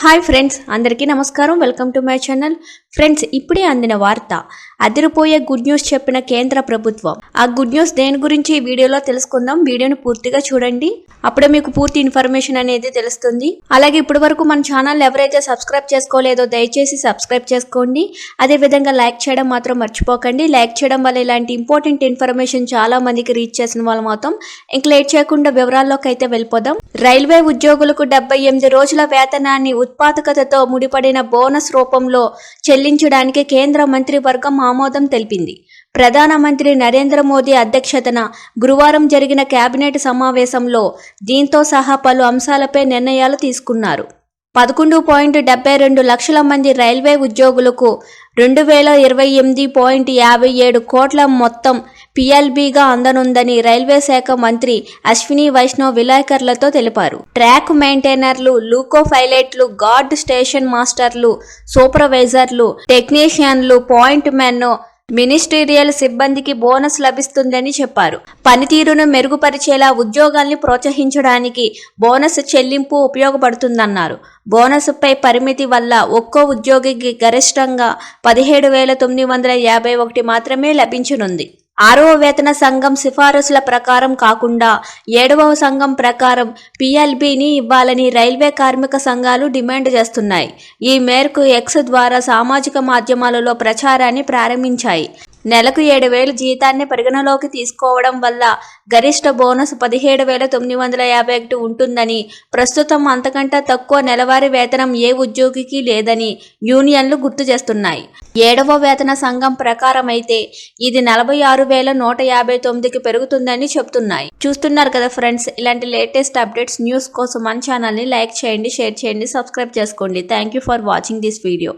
Hi friends, అందరికీ నమస్కారం. Welcome to my channel. Friends, ఇప్పుడే అందిన వార్త. అదిరిపోయే గుడ్ న్యూస్ చెప్పిన కేంద్ర ప్రభుత్వం. ఆ గుడ్ న్యూస్ దేని గురించి ఈ వీడియోలో తెలుసుకుందాం. వీడియోని పూర్తిగా చూడండి, అప్పుడే మీకు పూర్తి ఇన్ఫర్మేషన్ అనేది తెలుస్తుంది. అలాగే ఇప్పటి వరకు మన ఛానల్ ఎవరైతే సబ్స్క్రైబ్ చేసుకోలేదో దయచేసి సబ్స్క్రైబ్ చేసుకోండి. అదేవిధంగా లైక్ చేయడం మాత్రం మర్చిపోకండి. లైక్ చేయడం వల్ల ఇలాంటి ఇంపార్టెంట్ ఇన్ఫర్మేషన్ చాలా మందికి రీచ్ చేసిన వాళ్ళు మాత్రం ఇంక లేట్ చేయకుండా వివరాల్లోకి అయితే వెళ్ళిపోదాం. రైల్వే ఉద్యోగులకు 78 రోజుల వేతనాన్ని ఉత్పాదకతతో ముడిపడిన బోనస్ రూపంలో చెల్లించడానికి కేంద్ర మంత్రివర్గం ఆమోదం తెలిపింది. ప్రధానమంత్రి నరేంద్ర మోదీ అధ్యక్షతన గురువారం జరిగిన కేబినెట్ సమావేశంలో దీంతో సహా పలు అంశాలపై నిర్ణయాలు తీసుకున్నారు. 11.72 లక్షల మంది రైల్వే ఉద్యోగులకు 2028.57 కోట్ల మొత్తం పిఎల్బీగా అందనుందని రైల్వే శాఖ మంత్రి అశ్విని వైష్ణవ్ విలేకరులతో తెలిపారు. ట్రాక్ మెయింటైనర్లు, లూకో పైలట్లు, గార్డ్ స్టేషన్ మాస్టర్లు, సూపర్వైజర్లు, టెక్నీషియన్లు, పాయింట్ మెన్, మినిస్టీరియల్ సిబ్బందికి బోనస్ లభిస్తుందని చెప్పారు. పనితీరును మెరుగుపరిచేలా ఉద్యోగాల్ని ప్రోత్సహించడానికి బోనస్ చెల్లింపు ఉపయోగపడుతుందన్నారు. బోనస్పై పరిమితి వల్ల ఒక్కో ఉద్యోగికి గరిష్టంగా 17,951 మాత్రమే లభించనుంది. 6వ వేతన సంఘం సిఫారసుల ప్రకారం కాకుండా 7వ సంఘం ప్రకారం పిఎల్బీని ఇవ్వాలని రైల్వే కార్మిక సంఘాలు డిమాండ్ చేస్తున్నాయి. ఈ మేరకు ఎక్స్ ద్వారా సామాజిక మాధ్యమాలలో ప్రచారాన్ని ప్రారంభించాయి. నెలకు 7,000 జీతాన్ని పరిగణలోకి తీసుకోవడం వల్ల గరిష్ట బోనస్ 17,951 ఉంటుందని, ప్రస్తుతం అంతకంటే తక్కువ నెలవారీ వేతనం ఏ ఉద్యోగికి లేదని యూనియన్లు గుర్తు చేస్తున్నాయి. 7వ వేతన సంఘం ప్రకారం అయితే ఇది 46,159కి పెరుగుతుందని చెబుతున్నాయి. చూస్తున్నారు కదా ఫ్రెండ్స్, ఇలాంటి లేటెస్ట్ అప్డేట్స్ న్యూస్ కోసం మన ఛానల్ని లైక్ చేయండి, షేర్ చేయండి, సబ్స్క్రైబ్ చేసుకోండి. Thank you for watching this video.